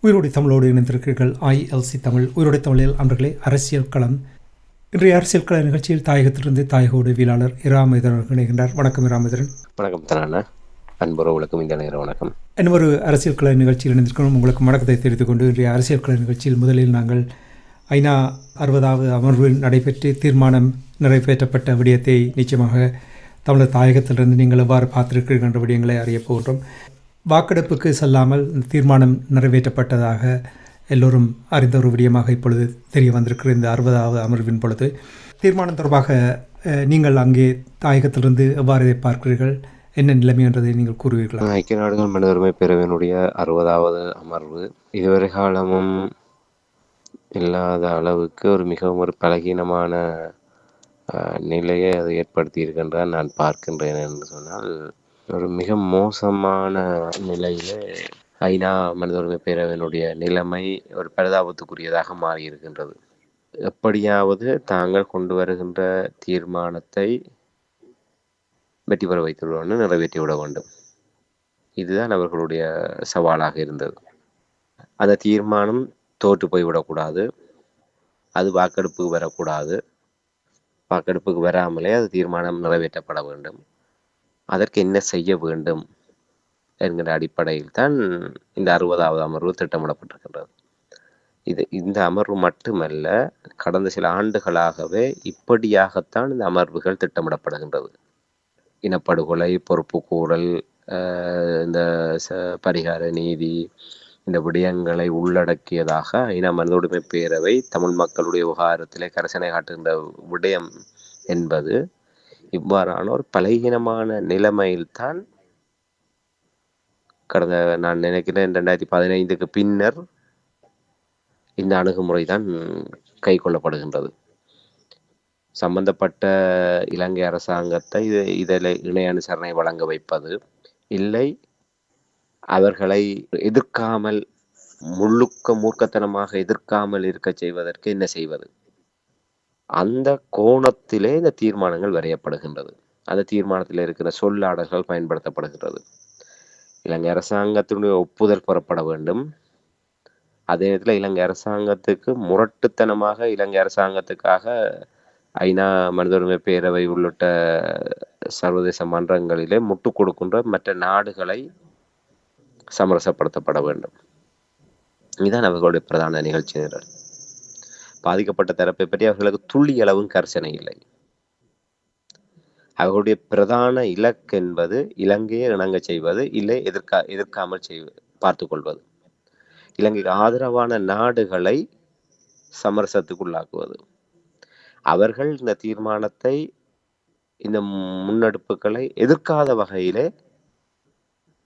உயிரோடை தமிழோடு இணைந்திருக்கிறீர்கள். ILC தமிழ் உயிரோடை தமிழில் அன்பர்களே, அரசியல் களம். இன்றைய அரசியல் கள நிகழ்ச்சியில் தாயகத்திலிருந்து தாயக உதவியாளர் இராமேதரன் இணைகின்றார். வணக்கம் இராமேதரன். வணக்கம் தரானா, அன்புறவுகளுக்கும் இந்த நேரம் வணக்கம். இன்னொரு அரசியல் கள நிகழ்ச்சியில் இணைந்திருக்கணும். உங்களுக்கு வணக்கத்தை தெரிவித்துக் கொண்டு இன்றைய அரசியல் கள நிகழ்ச்சியில் முதலில் நாங்கள் ஐநா 60வது அமர்வில் நடைபெற்று தீர்மானம் நிறைவேற்றப்பட்ட விடயத்தை நிச்சயமாக தமிழர் தாயகத்திலிருந்து நீங்கள் எவ்வாறு பார்த்திருக்கிறீர்கள் என்ற விடயங்களை அறியப் போகின்றோம். வாக்கெடுப்புக்கு செல்லாமல் தீர்மானம் நிறைவேற்றப்பட்டதாக எல்லோரும் அறிந்த ஒரு விடயமாக இப்பொழுது தெரிய வந்திருக்கிற இந்த 60வது அமர்வின் பொழுது தீர்மானம் தொடர்பாக நீங்கள் அங்கே தாயகத்திலிருந்து எவ்வாறு இதை பார்க்கிறீர்கள், என்ன நிலைமை என்றதை நீங்கள் கூறுவீர்களா? ஐக்கிய நாடுகள் மனித உரிமை பேரவையினுடைய 60வது அமர்வு இதுவரை காலமும் இல்லாத அளவுக்கு மிகவும் ஒரு பலகீனமான நிலையை அது ஏற்படுத்தி இருக்கின்றான் நான் பார்க்கின்றேன். என்று சொன்னால் ஒரு மிக மோசமான நிலையிலே ஐநா மனித உரிமை பேரவையினுடைய நிலைமை ஒரு பரிதாபத்துக்குரியதாக மாறி இருக்கின்றது. எப்படியாவது தாங்கள் கொண்டு வருகின்ற தீர்மானத்தை வெற்றி பெற வைத்துள்ளோன்னு நிறைவேற்றிவிட வேண்டும். இதுதான் அவர்களுடைய சவாலாக இருந்தது. அந்த தீர்மானம் தோற்று போய்விடக்கூடாது, அது வாக்கெடுப்புக்கு வரக்கூடாது, வாக்கெடுப்புக்கு வராமலே அது தீர்மானம் நிறைவேற்றப்பட வேண்டும். அதற்கு என்ன செய்ய வேண்டும் என்கிற அடிப்படையில் தான் இந்த 60வது அமர்வு திட்டமிடப்பட்டிருக்கின்றது. இந்த அமர்வு மட்டுமல்ல, கடந்த சில ஆண்டுகளாகவே இப்படியாகத்தான் இந்த அமர்வுகள் திட்டமிடப்படுகின்றது. இனப்படுகொலை, பொறுப்பு கூறல், இந்த பரிகார நீதி, இந்த விடயங்களை உள்ளடக்கியதாக ஐநா மனித உரிமை பேரவை தமிழ் மக்களுடைய விவகாரத்திலே கரிசனை காட்டுகின்ற விடயம் என்பது இவ்வாறான ஒரு பலகீனமான நிலைமையில்தான் கடந்த, நான் நினைக்கிறேன் 2015க்கு பின்னர் இந்த அணுகுமுறை தான் கை கொள்ளப்படுகின்றது. சம்பந்தப்பட்ட இலங்கை அரசாங்கத்தை இதில் இணை அனுசரணை வழங்க வைப்பது, இல்லை அவர்களை எதிர்க்காமல் முழுக்க மூர்க்கத்தனமாக எதிர்க்காமல் இருக்க செய்வதற்கு என்ன செய்வது, அந்த கோணத்திலே இந்த தீர்மானங்கள் வரையப்படுகின்றது. அந்த தீர்மானத்தில் இருக்கிற சொல்லாடல்கள் பயன்படுத்தப்படுகிறது. இலங்கை அரசாங்கத்தினுடைய ஒப்புதல் பெறப்பட வேண்டும். அதே நேரத்தில் இலங்கை அரசாங்கத்துக்கு முரட்டுத்தனமாக இலங்கை அரசாங்கத்துக்காக ஐநா மனித உரிமை பேரவை உள்ளிட்ட சர்வதேச மன்றங்களிலே முட்டுக் கொடுக்கின்ற மற்ற நாடுகளை சமரசப்படுத்தப்பட வேண்டும். இதுதான் அவர்களுடைய பிரதான நிகழ்ச்சி நிரல். பாதிக்கப்பட்ட தரப்பை பற்றி அவர்களுக்கு துள்ளி அளவும் கரிசனை இல்லை. அவர்களுடைய பிரதான இலக்கு என்பது இலங்கையை இணங்க செய்வது, இல்லை எதிர்க்காமல் பார்த்து கொள்வது, இலங்கைக்கு ஆதரவான நாடுகளை சமரசத்துக்குள்ளாக்குவது. அவர்கள் இந்த தீர்மானத்தை, இந்த முன்னெடுப்புகளை எதிர்க்காத வகையிலே,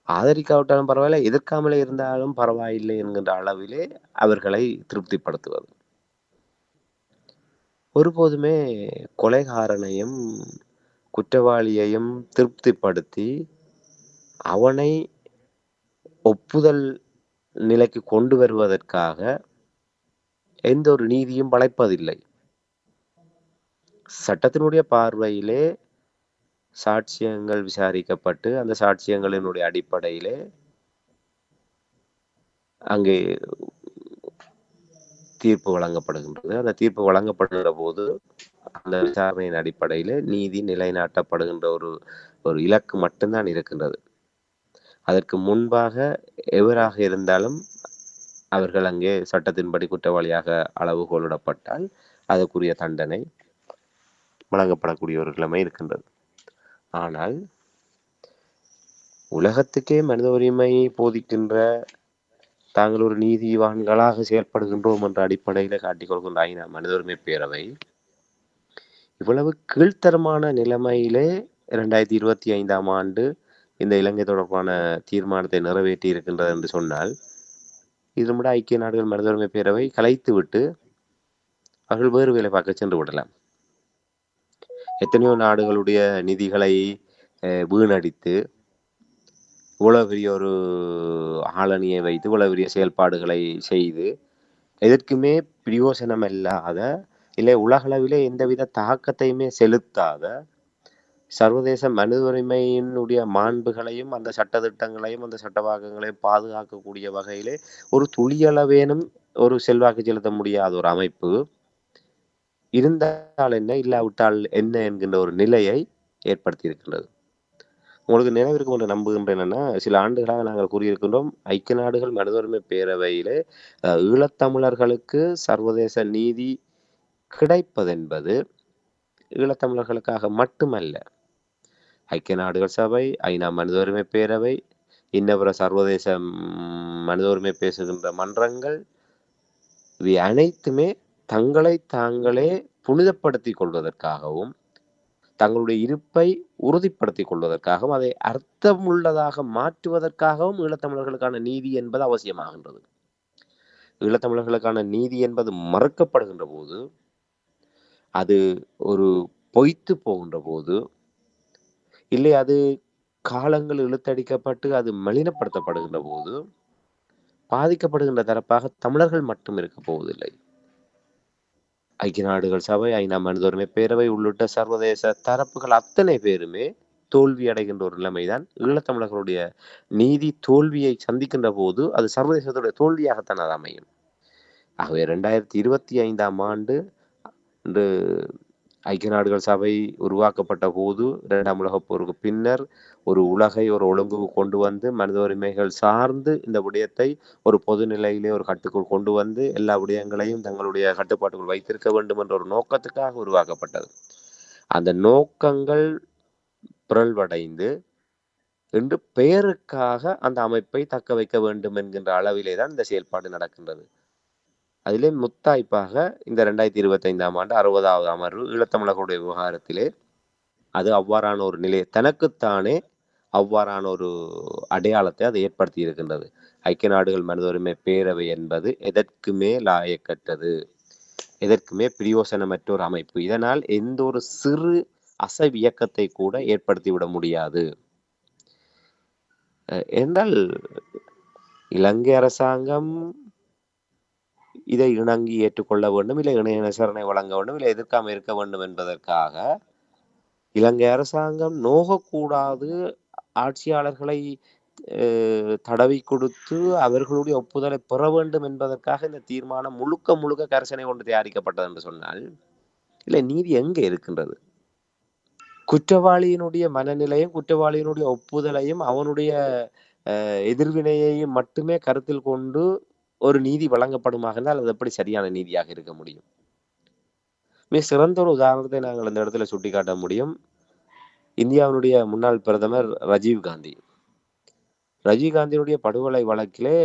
ஆதரிக்காவிட்டாலும் பரவாயில்லை, எதிர்க்காமலே இருந்தாலும் பரவாயில்லை என்கின்ற அளவிலே அவர்களை திருப்திப்படுத்துவது. ஒருபோதுமே கொலைகாரனையும் குற்றவாளியையும் திருப்திப்படுத்தி அவனை ஒப்புதல் நிலைக்கு கொண்டு வருவதற்காக எந்த ஒரு நீதியும் படைப்பதில்லை. சட்டத்தினுடைய பார்வையிலே சாட்சியங்கள் விசாரிக்கப்பட்டு அந்த சாட்சியங்களினுடைய அடிப்படையிலே அங்கே தீர்ப்பு வழங்கப்படுகின்றது. அந்த தீர்ப்பு வழங்கப்படுகின்ற போது அந்த விசாரணையின் அடிப்படையில் நீதி நிலைநாட்டப்படுகின்ற ஒரு இலக்கு மட்டும்தான் இருக்கின்றது. அதற்கு முன்பாக எவராக இருந்தாலும் அவர்கள் அங்கே சட்டத்தின்படி குற்றவாளியாக அளவுகோலிடப்பட்டால் அதற்குரிய தண்டனை வழங்கப்படக்கூடிய ஒரு நிலைமை இருக்கின்றது. ஆனால் உலகத்துக்கே மனித உரிமை போதிக்கின்ற, தாங்கள் ஒரு நீதிவான்களாக செயல்படுகின்றோம் என்ற அடிப்படையில் காட்டிக்கொள்கின்ற ஐநா மனித உரிமை பேரவை இவ்வளவு கீழ்த்தரமான நிலைமையிலே 2025ஆம் ஆண்டு இந்த இலங்கை தொடர்பான தீர்மானத்தை நிறைவேற்றி இருக்கின்றது என்று சொன்னால், இது கூட ஐக்கிய நாடுகள் மனித உரிமை பேரவை கலைத்து விட்டு அவர்கள் வேறு வேலை பார்க்க சென்று விடலாம். எத்தனையோ நாடுகளுடைய நிதிகளை வீணடித்து இவ்வளவு பெரிய ஒரு ஆளணியை வைத்து இவ்வளவு பெரிய செயல்பாடுகளை செய்து எதற்குமே பிரயோசனம் இல்லாத, இல்லை உலகளவிலே எந்தவித தாக்கத்தையுமே செலுத்தாத சர்வதேச மனித உரிமையினுடைய மாண்புகளையும் அந்த சட்டதிட்டங்களையும் அந்த சட்டவாக்கங்களையும் பாதுகாக்கக்கூடிய வகையிலே ஒரு துளியளவேனும் ஒரு செல்வாக்கு செலுத்த முடியாத ஒரு அமைப்பு இருந்தால் என்ன இல்லாவிட்டால் என்ன என்கின்ற ஒரு நிலையை ஏற்படுத்தி இருக்கின்றது. உங்களுக்கு நினைவிருக்கும் என்று நம்புகின்றேன். என்னன்னா, சில ஆண்டுகளாக நாங்கள் கூறியிருக்கின்றோம், ஐக்கிய நாடுகள் மனித உரிமை பேரவையிலே ஈழத்தமிழர்களுக்கு சர்வதேச நீதி கிடைப்பதென்பது ஈழத்தமிழர்களுக்காக மட்டுமல்ல. ஐக்கிய நாடுகள் சபை, ஐநா மனித உரிமை பேரவை, இன்னபிற சர்வதேச மனித உரிமை பேசுகின்ற மன்றங்கள், இவை அனைத்துமே தங்களை தாங்களே புனிதப்படுத்திக் கொள்வதற்காகவும், தங்களுடைய இருப்பை உறுதிப்படுத்திக் கொள்வதற்காகவும், அதை அர்த்தமுள்ளதாக மாற்றுவதற்காகவும் ஈழத்தமிழர்களுக்கான நீதி என்பது அவசியமாகின்றது. ஈழத்தமிழர்களுக்கான நீதி என்பது மறுக்கப்படுகின்ற போது, அது ஒரு பொய்த்து போகின்ற போது, இல்லை அது காலங்கள் இழுத்தடிக்கப்பட்டு அது மலினப்படுத்தப்படுகின்ற போது, பாதிக்கப்படுகின்ற தரப்பாக தமிழர்கள் மட்டும் இருக்க போவதில்லை. ஐக்கிய நாடுகள் சபை, ஐநா மனித உரிமை பேரவை உள்ளிட்ட சர்வதேச தரப்புகள் அத்தனை பேருமே தோல்வி அடைகின்ற ஒரு நிலைமைதான் ஈழத்தமிழர்களுடைய நீதி தோல்வியை சந்திக்கின்ற போது அது சர்வதேசத்துடைய தோல்வியாகத்தான் அது அமையும். ஆகவே 2025ஆம் ஆண்டு இன்று ஐக்கிய நாடுகள் சபை உருவாக்கப்பட்ட போது 2ஆம் உலகப் போருக்கு பின்னர் ஒரு உலகை ஒரு ஒழுங்குக்கு கொண்டு வந்து மனித உரிமைகள் சார்ந்து இந்த விடயத்தை ஒரு பொது நிலையிலே ஒரு கட்டுக்குள் கொண்டு வந்து எல்லா விடயங்களையும் தங்களுடைய கட்டுப்பாட்டுக்குள் வைத்திருக்க வேண்டும் என்ற ஒரு நோக்கத்துக்காக உருவாக்கப்பட்டது. அந்த நோக்கங்கள் பிறழ்வடைந்து இன்று பெயருக்காக அந்த அமைப்பை தக்க வைக்க வேண்டும் என்கின்ற அளவிலே தான் இந்த செயல்பாடு நடக்கின்றது. அதிலே முத்தாய்ப்பாக இந்த 2025ஆம் ஆண்டு 60வது அமர்வு ஈழத்தமிழர்களுடைய விவகாரத்திலே அது அவ்வாறான ஒரு நிலையை தனக்குத்தானே அவ்வாறான ஒரு அடையாளத்தை அது ஏற்படுத்தி இருக்கின்றது. ஐக்கிய நாடுகள் மனித உரிமை பேரவை என்பது எதற்குமே லாயக்கற்றது, எதற்குமே பிரயோசனமற்ற ஒரு அமைப்பு. இதனால் எந்த ஒரு சிறு அசைவியக்கத்தை கூட ஏற்படுத்திவிட முடியாது. என்றால் இலங்கை அரசாங்கம் இதை இணங்கி ஏற்றுக்கொள்ள வேண்டும், இல்லை இணைய விசாரணை வழங்க வேண்டும், இல்லை எதிர்க்காமல் இருக்க வேண்டும் என்பதற்காக இலங்கை அரசாங்கம் நோகக்கூடாது, ஆட்சியாளர்களை தடவி கொடுத்து அவர்களுடைய ஒப்புதலை பெற வேண்டும் என்பதற்காக இந்த தீர்மானம் முழுக்க முழுக்க கரிசனை கொண்டு தயாரிக்கப்பட்டது என்று சொன்னால், இல்லை நீதி எங்கே இருக்கின்றது? குற்றவாளியினுடைய மனநிலையும் குற்றவாளியினுடைய ஒப்புதலையும் அவனுடைய எதிர்வினையையும் மட்டுமே கருத்தில் கொண்டு ஒரு நீதி வழங்கப்படுமாக இருந்தால் அது எப்படி சரியான நீதியாக இருக்க முடியும்? மிக சிறந்த ஒரு உதாரணத்தை நாங்கள் இந்த இடத்துல சுட்டிக்காட்ட முடியும். இந்தியாவினுடைய முன்னாள் பிரதமர் ராஜீவ்காந்தி. ராஜீவ்காந்தியினுடைய படுகொலை வழக்கிலே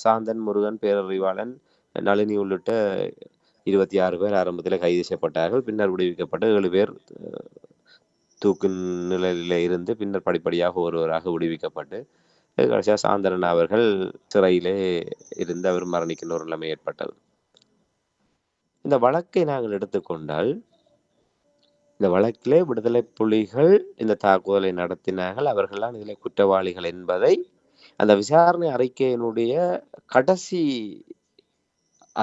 சாந்தன், முருகன், பேரறிவாளன், நளினி உள்ளிட்ட 26 பேர் ஆரம்பத்தில் கைது செய்யப்பட்டார்கள். பின்னர் விடுவிக்கப்பட்ட 7 பேர் தூக்கு நிலையில இருந்து பின்னர் படிப்படியாக ஒருவராக விடுவிக்கப்பட்டு கடைசியாக சாந்தரன் அவர்கள் சிறையிலே இருந்து அவர் மரணிக்கின்ற ஒரு நிலைமை ஏற்பட்டது. இந்த வழக்கை நாங்கள் எடுத்துக்கொண்டால், இந்த வழக்கிலே விடுதலை புலிகள் இந்த தாக்குதலை நடத்தினார்கள், அவர்கள்தான் இதில் குற்றவாளிகள் என்பதை அந்த விசாரணை அறிக்கையினுடைய கடைசி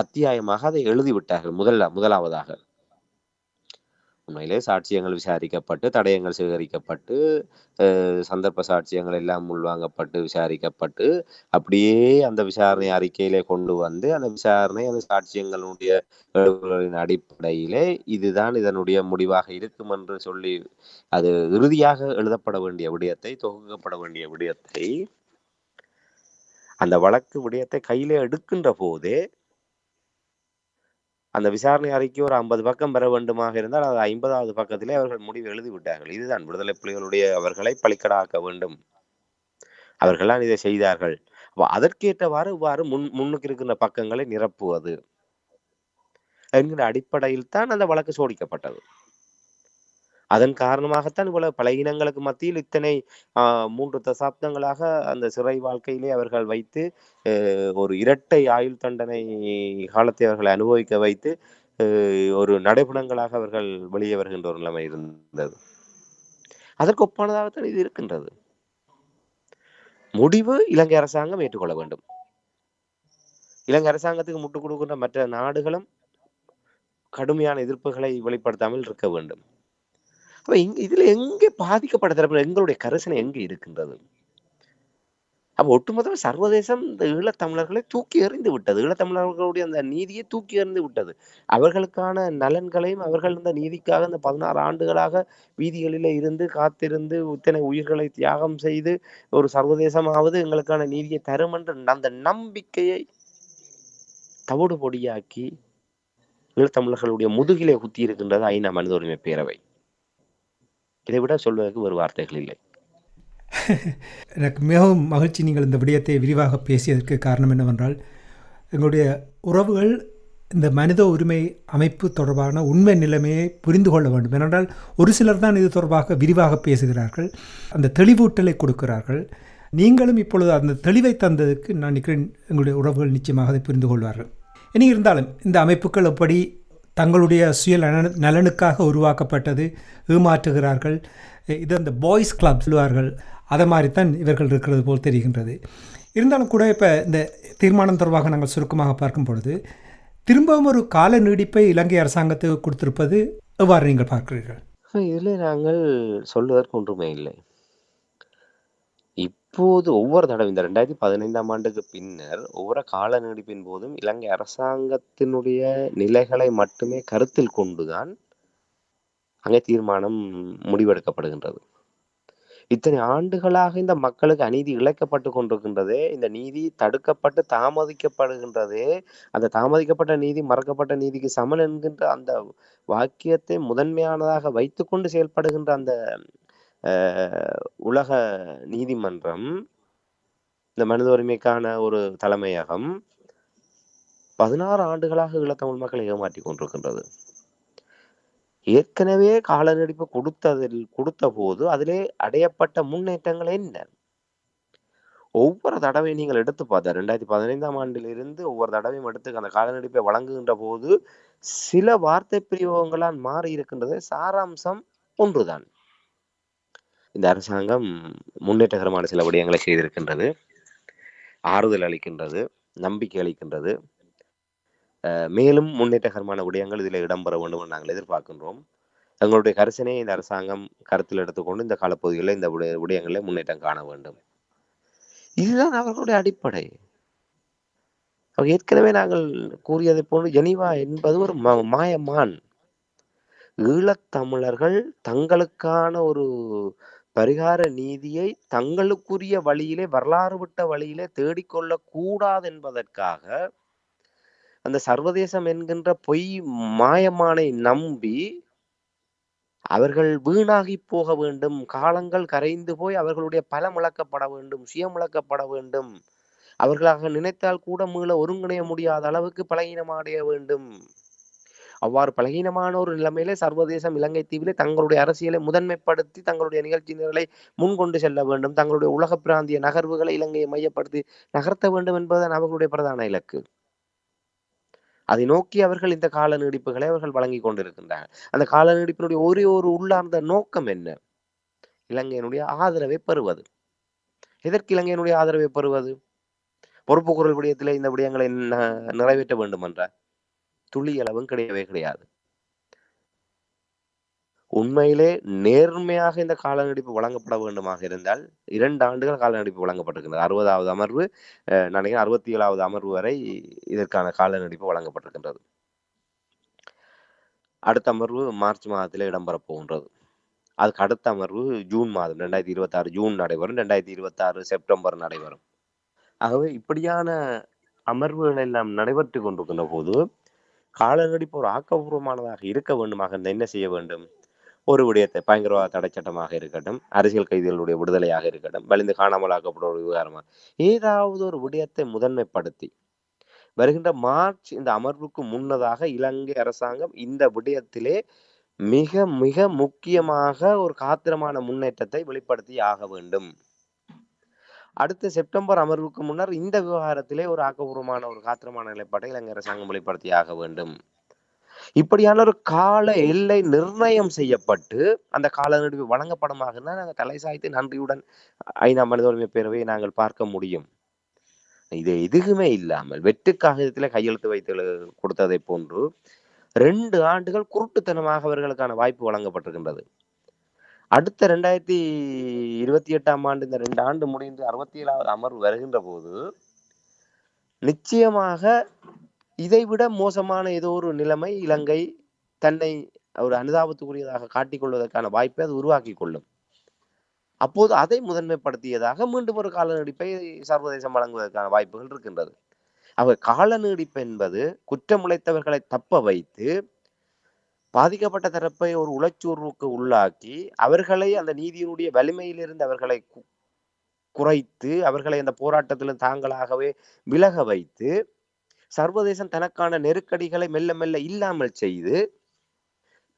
அத்தியாயமாக அதை எழுதிவிட்டார்கள். முதலாவதாக உண்மையிலே சாட்சியங்கள் விசாரிக்கப்பட்டு, தடயங்கள் சேகரிக்கப்பட்டு, சந்தர்ப்ப சாட்சியங்கள் எல்லாம் உள்வாங்கப்பட்டு விசாரிக்கப்பட்டு, அப்படியே அந்த விசாரணை அறிக்கையிலே கொண்டு வந்து அந்த விசாரணை அந்த சாட்சியங்களுடைய அடிப்படையிலே இதுதான் இதனுடைய முடிவாக இருக்கும் என்று சொல்லி அது இறுதியாக எழுதப்பட வேண்டிய விடயத்தை, தொகுக்கப்பட வேண்டிய விடயத்தை, அந்த வழக்கு விடயத்தை கையிலே எடுக்கின்ற போதே அந்த விசாரணை அறிக்கை ஒரு 50 பக்கம் பெற வேண்டுமாக இருந்தால் அது 50வது பக்கத்திலே அவர்கள் முடிவு எழுதிவிட்டார்கள். இதுதான் விடுதலை புலிகளுடைய அவர்களை பலிக்கடாக்க வேண்டும், அவர்கள்தான் இதை செய்தார்கள். அதற்கேற்றவாறு இவ்வாறு முன்னுக்கு இருக்கின்ற பக்கங்களை நிரப்புவது என்கிற அடிப்படையில் தான் அந்த வழக்கு சோடிக்கப்பட்டது. அதன் காரணமாகத்தான் இவ்வளவு பலகீனங்களுக்கு மத்தியில் இத்தனை 3 தசாப்தங்களாக அந்த சிறை வாழ்க்கையிலே அவர்கள் வைத்து ஒரு இரட்டை ஆயுள் தண்டனை காலத்தை அவர்களை அனுபவிக்க வைத்து ஒரு நடைபுணங்களாக அவர்கள் வெளியே வருகின்ற ஒரு நிலைமை இருந்தது. அதற்கு ஒப்பானதாகத்தான் இது இருக்கின்றது. முடிவு இலங்கை அரசாங்கம் ஏற்றுக்கொள்ள வேண்டும். இலங்கை அரசாங்கத்துக்கு முட்டுக் கொடுக்கின்ற மற்ற நாடுகளும் கடுமையான எதிர்ப்புகளை வெளிப்படுத்தாமல் இருக்க வேண்டும். அப்ப இதுல எங்கே பாதிக்கப்பட்ட தரப்பு எங்களுடைய கரிசனை எங்கே இருக்கின்றது? அப்ப ஒட்டுமொத்தமா சர்வதேசம் இந்த ஈழத்தமிழர்களை தூக்கி எறிந்து விட்டது. ஈழத்தமிழர்களுடைய அந்த நீதியை தூக்கி எறிந்து விட்டது. அவர்களுக்கான நலன்களையும் அவர்கள் இந்த நீதிக்காக இந்த 16 ஆண்டுகளாக வீதிகளிலே இருந்து காத்திருந்து இத்தனை உயிர்களை தியாகம் செய்து ஒரு சர்வதேசமாவது எங்களுக்கான நீதியை தரும் என்ற அந்த நம்பிக்கையை தவிடு பொடியாக்கி ஈழத்தமிழர்களுடைய முதுகிலே குத்தி இருக்கின்றது ஐநா மனித உரிமை பேரவை. இதை விட சொல்வதற்கு ஒரு வார்த்தைகள் இல்லை. எனக்கு மிகவும் மகிழ்ச்சி நீங்கள் இந்த விடயத்தை விரிவாக பேசியதற்கு காரணம் என்னவென்றால், எங்களுடைய உறவுகள் இந்த மனித உரிமை அமைப்பு தொடர்பான உண்மை நிலைமையை புரிந்து கொள்ள வேண்டும். ஏனென்றால் ஒரு சிலர் தான் இது தொடர்பாக விரிவாக பேசுகிறார்கள், அந்த தெளிவூட்டலை கொடுக்கிறார்கள். நீங்களும் இப்பொழுது அந்த தெளிவை தந்ததுக்கு நான் நினைக்கிறேன் எங்களுடைய உறவுகள் நிச்சயமாக அதை புரிந்து கொள்வார்கள். இனி இருந்தாலும் இந்த அமைப்புகள் எப்படி தங்களுடைய சுய நலனுக்காக உருவாக்கப்பட்டது, ஏமாற்றுகிறார்கள், இது அந்த பாய்ஸ் கிளப் சொல்லுவார்கள், அதை மாதிரித்தான் இவர்கள் இருக்கிறது போல் தெரிகின்றது. இருந்தாலும் கூட இப்போ இந்த தீர்மானம் தொடர்பாக நாங்கள் சுருக்கமாக பார்க்கும் பொழுது திரும்பவும் ஒரு கால நீடிப்பை இலங்கை அரசாங்கத்துக்கு கொடுத்திருப்பது எவ்வாறு நீங்கள் பார்க்கிறீர்கள்? இதில் நாங்கள் சொல்வதற்கு ஒன்றுமே இல்லை. இப்போது ஒவ்வொரு தடவை இந்த 2015ஆம் ஆண்டுக்கு பின்னர் ஒவ்வொரு கால நீடிப்பின் போதும் இலங்கை அரசாங்கத்தினுடைய நிலைகளை மட்டுமே கருத்தில் கொண்டுதான் அங்கே தீர்மானம் முடிவெடுக்கப்படுகின்றது. இத்தனை ஆண்டுகளாக இந்த மக்களுக்கு அநீதி இழைக்கப்பட்டு கொண்டிருக்கின்றதே, இந்த நீதி தடுக்கப்பட்டு தாமதிக்கப்படுகின்றதே, அந்த தாமதிக்கப்பட்ட நீதி மறக்கப்பட்ட நீதிக்கு சமன் என்கின்ற அந்த வாக்கியத்தை முதன்மையானதாக வைத்துக்கொண்டு செயல்படுகின்ற அந்த உலக நீதிமன்றம், இந்த மனித உரிமைக்கான ஒரு தலைமையகம் 16 ஆண்டுகளாக ஈழத்தமிழ் மக்களை ஏமாற்றி கொண்டிருக்கின்றது. ஏற்கனவே கால நீடிப்பு கொடுத்த போது அதிலே அடையப்பட்ட முன்னேற்றங்கள் என்ன? ஒவ்வொரு தடவையும் நீங்கள் எடுத்து பார்த்தா 2015ஆம் ஆண்டிலிருந்து ஒவ்வொரு தடவையும் எடுத்து அந்த கால நீடிப்பை வழங்குகின்ற போது சில வார்த்தை பிரயோகங்களால் மாறி இருக்கின்றது. சாராம்சம் ஒன்றுதான். இந்த அரசாங்கம் முன்னேற்றகரமான சில விடயங்களை செய்திருக்கின்றது, ஆறுதல் அளிக்கின்றது, நம்பிக்கை அளிக்கின்றது. மேலும் முன்னேற்றகரமான விடயங்கள் இதில் இடம்பெற வேண்டும் என்று நாங்கள் எதிர்பார்க்கின்றோம். தங்களுடைய கரிசனையை இந்த அரசாங்கம் கருத்தில் எடுத்துக்கொண்டு இந்த காலப்பகுதிகளில் இந்த விடயங்களில் முன்னேற்றம் காண வேண்டும். இதுதான் அவர்களுடைய அடிப்படை. ஏற்கனவே நாங்கள் கூறியதை போன்று ஜெனீவா என்பது ஒரு மாயமான். ஈழத்தமிழர்கள் தங்களுக்கான ஒரு பரிகார நீதியை தங்களுக்குரிய வழியிலே, வரலாறு விட்ட வழியிலே தேடிக்கொள்ள கூடாது என்பதற்காக அந்த சர்வதேசம் என்கின்ற பொய் மாயமானை நம்பி அவர்கள் வீணாகி போக வேண்டும், காலங்கள் கரைந்து போய் அவர்களுடைய பலம் இழக்கப்பட வேண்டும், சுயம் இழக்கப்பட வேண்டும், அவர்களாக நினைத்தால் கூட மீள ஒருங்கிணைய முடியாத அளவுக்கு பலகீனமடைய வேண்டும். அவ்வாறு பலகீனமான ஒரு நிலைமையிலே சர்வதேசம் இலங்கை தீவிலே தங்களுடைய அரசியலை முதன்மைப்படுத்தி தங்களுடைய நிகழ்ச்சி நிரலை முன்கொண்டு செல்ல வேண்டும், தங்களுடைய உலக பிராந்திய நகர்வுகளை இலங்கையை மையப்படுத்தி நகர்த்த வேண்டும் என்பதுதான் அவர்களுடைய பிரதான இலக்கு. அதை நோக்கி அவர்கள் இந்த கால நீடிப்புகளை அவர்கள் வழங்கி கொண்டிருக்கின்றார்கள். அந்த கால நீடிப்பினுடைய ஒரே ஒரு உள்ளார்ந்த நோக்கம் என்ன? இலங்கையினுடைய ஆதரவை பெறுவது. எதற்கு இலங்கையினுடைய ஆதரவை பெறுவது? பொறுப்பு குரல் விடயத்திலே இந்த விடயங்களை நிறைவேற்ற வேண்டும் என்ற துளி அளவும் கிடையவே கிடையாது. உண்மையிலே நேர்மையாக இந்த கால நீடிப்பு வழங்கப்பட வேண்டுமாக இருந்தால் 2 ஆண்டுகள் கால நீடிப்பு வழங்கப்பட்டிருக்கின்றது. 60வது அமர்வு, நினைக்கிறேன் 67வது அமர்வு வரை இதற்கான கால நீடிப்பு வழங்கப்பட்டிருக்கின்றது. அடுத்த அமர்வு மார்ச் மாதத்திலே இடம்பெறப் போகின்றது. அதுக்கு அடுத்த அமர்வு ஜூன் மாதம் 2026 ஜூன் நடைபெறும், 2026 செப்டம்பர் நடைபெறும். ஆகவே இப்படியான அமர்வுகள் எல்லாம் நடைபெற்று கொண்டிருக்கின்ற போது கால நீடிப்பு ஒரு ஆக்கப்பூர்வமானதாக இருக்க வேண்டுமாக என்ன செய்ய வேண்டும்? ஒரு விடயத்தை, பயங்கரவாத தடை சட்டமாக இருக்கட்டும், அரசியல் கைதிகளுடைய விடுதலையாக இருக்கட்டும், வலிந்து காணாமலாக்கப்பட்ட ஒரு விவகாரமாக ஏதாவது ஒரு விடயத்தை முதன்மைப்படுத்தி வருகின்ற மார்ச் இந்த அமர்வுக்கு முன்னதாக இலங்கை அரசாங்கம் இந்த விடயத்திலே மிக மிக முக்கியமாக ஒரு காத்திரமான முன்னேற்றத்தை வெளிப்படுத்தி ஆக வேண்டும். அடுத்த செப்டம்பர் அமர்வுக்கு முன்னர் இந்த விவகாரத்திலே ஒரு ஆக்கப்பூர்வமான ஒரு காத்திரமான நிலைப்பாட்டை இலங்கை அரசாங்கம் வெளிப்படுத்தி ஆக வேண்டும். இப்படியான ஒரு கால எல்லை நிர்ணயம் செய்யப்பட்டு அந்த கால நீடிப்பு வழங்கப்படுமாக இருந்தால் நாங்கள் தலை சாய்த்து நன்றியுடன் ஐநா மனித உரிமை பேரவையை நாங்கள் பார்க்க முடியும். இது எதுவுமே இல்லாமல் வெற்று காகிதத்திலே கையெழுத்து வைத்து கொடுத்ததை போன்று 2 ஆண்டுகள் குருட்டுத்தனமாக அவர்களுக்கான வாய்ப்பு வழங்கப்பட்டிருக்கின்றது. அடுத்த 2028ஆம் ஆண்டு இந்த 2 ஆண்டு முடிந்து 67வது அமர்வு வருகின்ற போது நிச்சயமாக இதைவிட மோசமான ஏதோ ஒரு நிலைமை இலங்கை தன்னை ஒரு அனுதாபத்துக்குரியதாக காட்டிக்கொள்வதற்கான வாய்ப்பை அது உருவாக்கி கொள்ளும். அப்போது அதை முதன்மைப்படுத்தியதாக மீண்டும் ஒரு கால நீடிப்பை சர்வதேசம் வழங்குவதற்கான வாய்ப்புகள் இருக்கின்றது. கால நீடிப்பு என்பது குற்றமுளைத்தவர்களை தப்ப வைத்து பாதிக்கப்பட்ட தரப்பை ஒரு உளச்சூர்வுக்கு உள்ளாக்கி அவர்களை அந்த நீதியினுடைய வலிமையிலிருந்து அவர்களை குறைத்து அவர்களை அந்த போராட்டத்திலும் தாங்களாகவே விலக வைத்து சர்வதேசம் தனக்கான நெருக்கடிகளை மெல்ல மெல்ல இல்லாமல் செய்து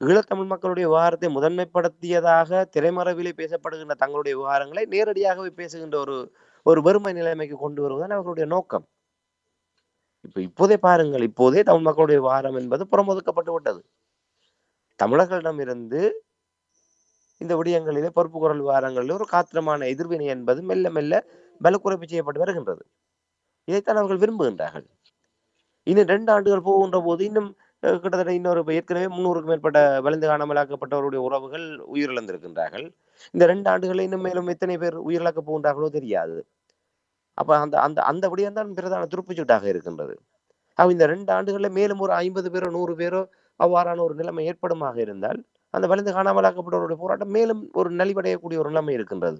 ஈழத்தமிழ் மக்களுடைய விவகாரத்தை முதன்மைப்படுத்தியதாக திரைமறைவிலே பேசப்படுகின்ற தங்களுடைய விவகாரங்களை நேரடியாகவே பேசுகின்ற ஒரு வறுமை நிலைமைக்கு கொண்டு வருவதுதான் அவர்களுடைய நோக்கம். இப்போதே பாருங்கள், இப்போதே தமிழ் மக்களுடைய விவகாரம் என்பது புறமொதுக்கப்பட்டு விட்டது. தமிழர்களிடமிருந்து இந்த விடயங்களிலே பொறுப்பு குரல் விவகாரங்களில் ஒரு காத்திரமான எதிர்வினை என்பது மெல்ல மெல்ல பலக்குறைப்பு செய்யப்பட்டு வருகின்றது. இதைத்தான் அவர்கள் விரும்புகின்றார்கள். இன்னும் 2 ஆண்டுகள் போகின்ற போது இன்னும் கிட்டத்தட்ட இன்னொரு ஏற்கனவே 300க்கும் மேற்பட்ட வலிந்து காணாமலாக்கப்பட்டவருடைய உறவுகள் உயிரிழந்திருக்கின்றார்கள். இந்த 2 ஆண்டுகளில் இன்னும் மேலும் எத்தனை பேர் உயிரிழக்கப் போகின்றார்களோ தெரியாது. அப்ப அந்த அந்த அந்த விடயம்தான் பிரதான துருப்புச்சீட்டாக இருக்கின்றது. இந்த 2 ஆண்டுகளில் மேலும் ஒரு 50 பேரோ 100 பேரோ அவ்வாறான ஒரு நிலைமை ஏற்படுமாக இருந்தால் அந்த வலிந்து காணாமலாக்கப்பட்டவருடைய போராட்டம் மேலும் ஒரு நலிவடையக்கூடிய ஒரு நிலைமை இருக்கின்றது.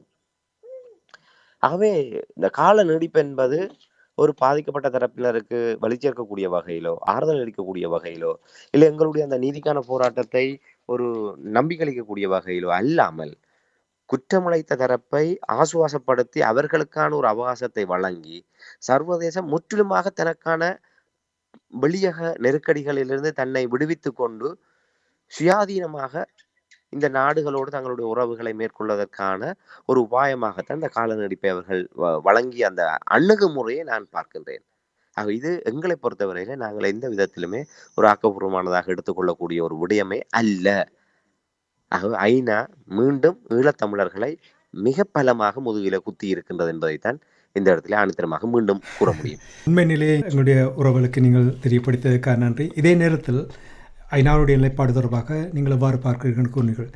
ஆகவே இந்த கால நீடிப்பு என்பது ஒரு பாதிக்கப்பட்ட தரப்பினருக்கு வலி சேர்க்கக்கூடிய வகையிலோ ஆறுதல் அளிக்கக்கூடிய வகையிலோ இல்லை எங்களுடைய அந்த நீதிக்கான போராட்டத்தை ஒரு நம்பிக்கையளிக்கக்கூடிய வகையிலோ அல்லாமல் குற்றமுளைத்த தரப்பை ஆசுவாசப்படுத்தி அவர்களுக்கான ஒரு அவகாசத்தை வழங்கி சர்வதேசம் முற்றிலுமாக தனக்கான வெளியக நெருக்கடிகளிலிருந்து தன்னை விடுவித்துக் கொண்டு சுயாதீனமாக இந்த நாடுகளோடு தங்களுடைய உறவுகளை மேற்கொள்வதற்கான ஒரு உபாயமாகத்தான் இந்த கால நீடிப்பை அவர்கள் வழங்கிய அந்த அணுகுமுறையை நான் பார்க்கின்றேன். இது எங்களை பொறுத்தவரையில நாங்கள் எந்த விதத்திலுமே ஒரு ஆக்கப்பூர்வமானதாக எடுத்துக்கொள்ளக்கூடிய ஒரு விடயமே அல்ல. ஆகவே ஐநா மீண்டும் ஈழத்தமிழர்களை மிக பலமாக முதுகில குத்தி இருக்கின்றது என்பதைத்தான் இந்த இடத்துல ஆணித்தரமாக மீண்டும் கூற முடியும். உண்மை நிலையை எங்களுடைய உறவுகளுக்கு நீங்கள் தெரியப்படுத்தியதற்காக நன்றி. இதே நேரத்தில் ஐநாவுடைய நிலைப்பாடு தொடர்பாக நீங்கள் எவ்வாறு பார்க்கிறீர்கள் கூறினீர்கள்.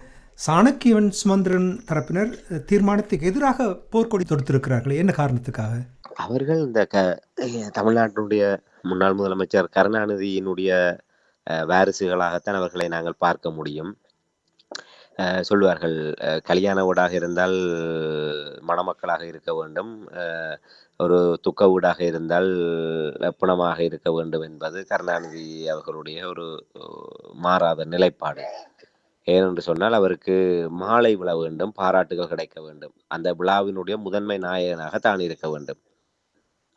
சாணக்கியன் சுமந்திரன் தரப்பினர் தீர்மானத்துக்கு எதிராக போர்க்கொடி தொடுத்திருக்கிறார்கள். என்ன காரணத்துக்காக? அவர்கள் இந்த தமிழ்நாட்டினுடைய முன்னாள் முதலமைச்சர் கருணாநிதியினுடைய வாரிசுகளாகத்தான் அவர்களை நாங்கள் பார்க்க முடியும். சொல்வார்கள், கல்யாண வீடாக இருந்தால் மணமக்களாக இருக்க வேண்டும், ஒரு துக்க வீடாக இருந்தால் பிணமாக இருக்க வேண்டும் என்பது கருணாநிதி அவர்களுடைய ஒரு மாறாத நிலைப்பாடு. ஏனென்று சொன்னால் அவருக்கு மாலை விழ வேண்டும், பாராட்டுகள் கிடைக்க வேண்டும், அந்த விழாவினுடைய முதன்மை நாயகனாக தான் இருக்க வேண்டும்.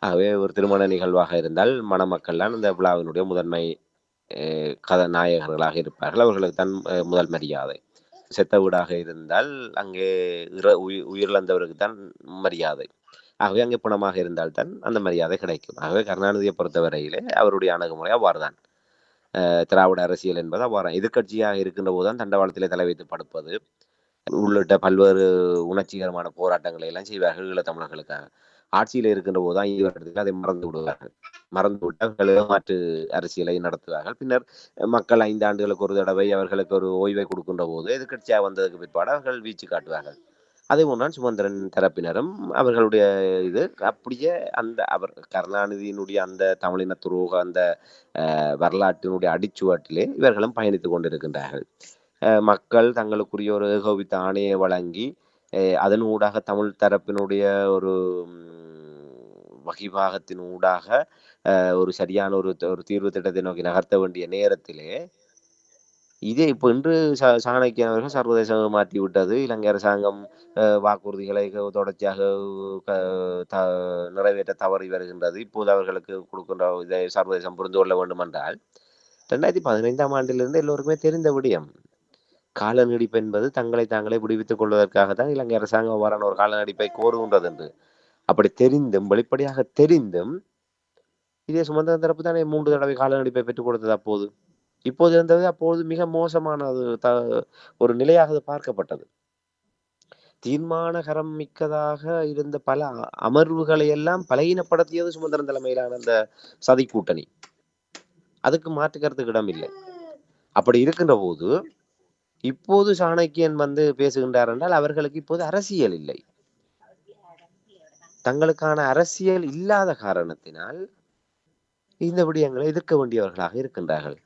ஆகவே ஒரு திருமண நிகழ்வாக இருந்தால் மணமக்கள்லாம் அந்த விழாவினுடைய முதன்மை கதாநாயகர்களாக இருப்பார்கள், அவர்களுக்கு தான் முதல் மரியாதை. செத்த வீடாக இருந்தால் அங்கே உயிரிழந்தவருக்கு தான் மரியாதை. ஆகவே அங்கே பிணமாக இருந்தால்தான் அந்த மரியாதை கிடைக்கும். ஆகவே கருணாநிதியை பொறுத்தவரையிலே அவருடைய அணுகுமுறை அவ்வாறுதான். திராவிட அரசியல் என்பது அவ்வாறு எதிர்கட்சியாக இருக்கின்ற போதுதான் தண்டவாளத்திலே தலை வைத்து படுப்பது உள்ளிட்ட பல்வேறு உணர்ச்சிகரமான போராட்டங்களை எல்லாம் செய்வார்கள் ஈழத்தமிழர்களுக்காக. ஆட்சியில் இருக்கின்ற போதுதான் ஈடுபடுறதுக்கு அதை மறந்து விடுவார்கள். மறந்து விட்டால் ஏமாற்று அரசியலை நடத்துவார்கள். பின்னர் மக்கள் 5 ஆண்டுகளுக்கு ஒரு தடவை அவர்களுக்கு ஒரு ஓய்வை கொடுக்கின்ற போது எதிர்கட்சியாக வந்ததுக்கு பிற்பாடு அவர்கள் வீச்சு காட்டுவார்கள். அதே போன்றான் சுமந்திரன் தரப்பினரும் அவர்களுடைய இது அப்படியே அவர் கருணாநிதியினுடைய அந்த தமிழின துரோக அந்த வரலாற்றினுடைய அடிச்சுவட்டிலே இவர்களும் பயணித்துக் கொண்டிருக்கின்றார்கள். மக்கள் தங்களுக்குரிய ஒரு ஏகோபித்த ஆணையை வழங்கி அதன் ஊடாக தமிழ் தரப்பினுடைய ஒரு வகிபாகத்தின் ஊடாக ஒரு சரியான ஒரு தீர்வு திட்டத்தை நோக்கி நகர்த்த வேண்டிய நேரத்திலே இதே இப்போ இன்று சாணக்கியன் அவர்கள் சர்வதேசம் மாற்றி விட்டது. இலங்கை அரசாங்கம் வாக்குறுதிகளை தொடர்ச்சியாக நிறைவேற்ற தவறி வருகின்றது. இப்போது அவர்களுக்கு கொடுக்கின்ற இதை சர்வதேசம் புரிந்து கொள்ள வேண்டும் என்றால் 2015ஆம் ஆண்டிலிருந்து எல்லோருக்குமே தெரிந்த விடயம். கால நீடிப்பு என்பது தங்களை தாங்களே விடுவித்துக் கொள்வதற்காக தான் இலங்கை அரசாங்கம் அவ்வாறான ஒரு கால நீடிப்பை கோருகின்றது என்று அப்படி தெரிந்தும் வெளிப்படையாக தெரிந்தும் இதே சுமந்திரன் தரப்பு தானே 3 தடவை கால நீடிப்பை பெற்றுக் கொடுத்தது. இப்போது இருந்தது அப்போது மிக மோசமானது ஒரு நிலையாக பார்க்கப்பட்டது. தீர்மானகரம் மிக்கதாக இருந்த பல அமர்வுகளை எல்லாம் பலகீனப்படுத்தியது சுமந்திரன் தலைமையிலான அந்த சதி கூட்டணி. அதுக்கு மாற்று கருத்துக்கு இடம் இல்லை. அப்படி இருக்கின்ற போது இப்போது சாணக்கியன் வந்து பேசுகின்றார் என்றால் அவர்களுக்கு இப்போது அரசியல் இல்லை. தங்களுக்கான அரசியல் இல்லாத காரணத்தினால் இந்த விடயங்களை எதிர்க்க வேண்டியவர்களாக இருக்கின்றார்கள்.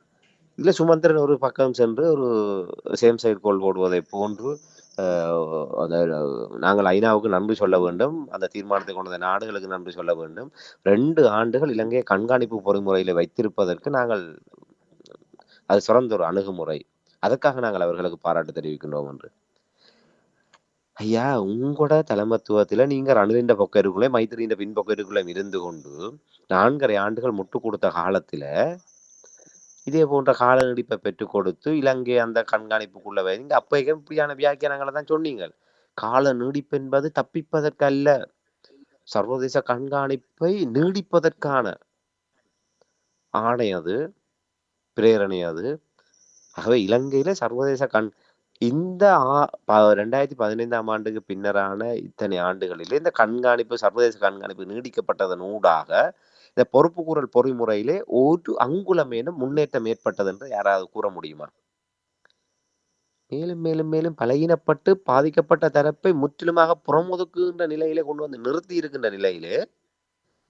இல்ல சுமந்திரன் ஒரு பக்கம் சென்று ஒரு சேம் சைடு கோல் போடுவதை போன்று நாங்கள் ஐநாவுக்கு நன்றி சொல்ல வேண்டும், அந்த தீர்மானத்தை கொண்ட நாடுகளுக்கு நன்றி சொல்ல வேண்டும், 2 ஆண்டுகள் இலங்கையை கண்காணிப்பு பொறிமுறையில வைத்திருப்பதற்கு நாங்கள் அது சிறந்த ஒரு அணுகுமுறை, அதற்காக நாங்கள் அவர்களுக்கு பாராட்டு தெரிவிக்கின்றோம் என்று. ஐயா, உங்களோட தலைமத்துவத்துல நீங்க ரணிலின் பொக்கருக்குள்ளே மைத்திரியின் பின்பொக்கருக்குள்ளே இருந்து கொண்டு 4.5 ஆண்டுகள் முட்டு கொடுத்த காலத்துல இதே போன்ற கால நீடிப்பை பெற்றுக் கொடுத்து இலங்கை அந்த கண்காணிப்புக்குள்ள வைங்க. அப்ப இப்படியான வியாக்கியானங்களை தான் சொன்னீங்க. கால நீடிப்பு என்பது தப்பிப்பதற்கல்ல, சர்வதேச கண்காணிப்பை நீடிப்பதற்கான ஆணை அது, பிரேரணை அது. ஆகவே இலங்கையில சர்வதேச இந்த 2015ஆம் ஆண்டுக்கு பின்னரான இத்தனை ஆண்டுகளிலே இந்த கண்காணிப்பு, சர்வதேச கண்காணிப்பு நீடிக்கப்பட்டதன் ஊடாக இந்த பொறுப்புக்கூறல் பொறிமுறையிலே ஒரு அங்குலமேனும் முன்னேற்றம் ஏற்பட்டது என்று யாராவது கூற முடியுமா? மேலும் மேலும் மேலும் பலகீனப்பட்டு பாதிக்கப்பட்ட தரப்பை முற்றிலுமாக புறமுதுக்குகின்ற நிலையிலே கொண்டு வந்து நிறுத்தி இருக்கின்ற நிலையிலே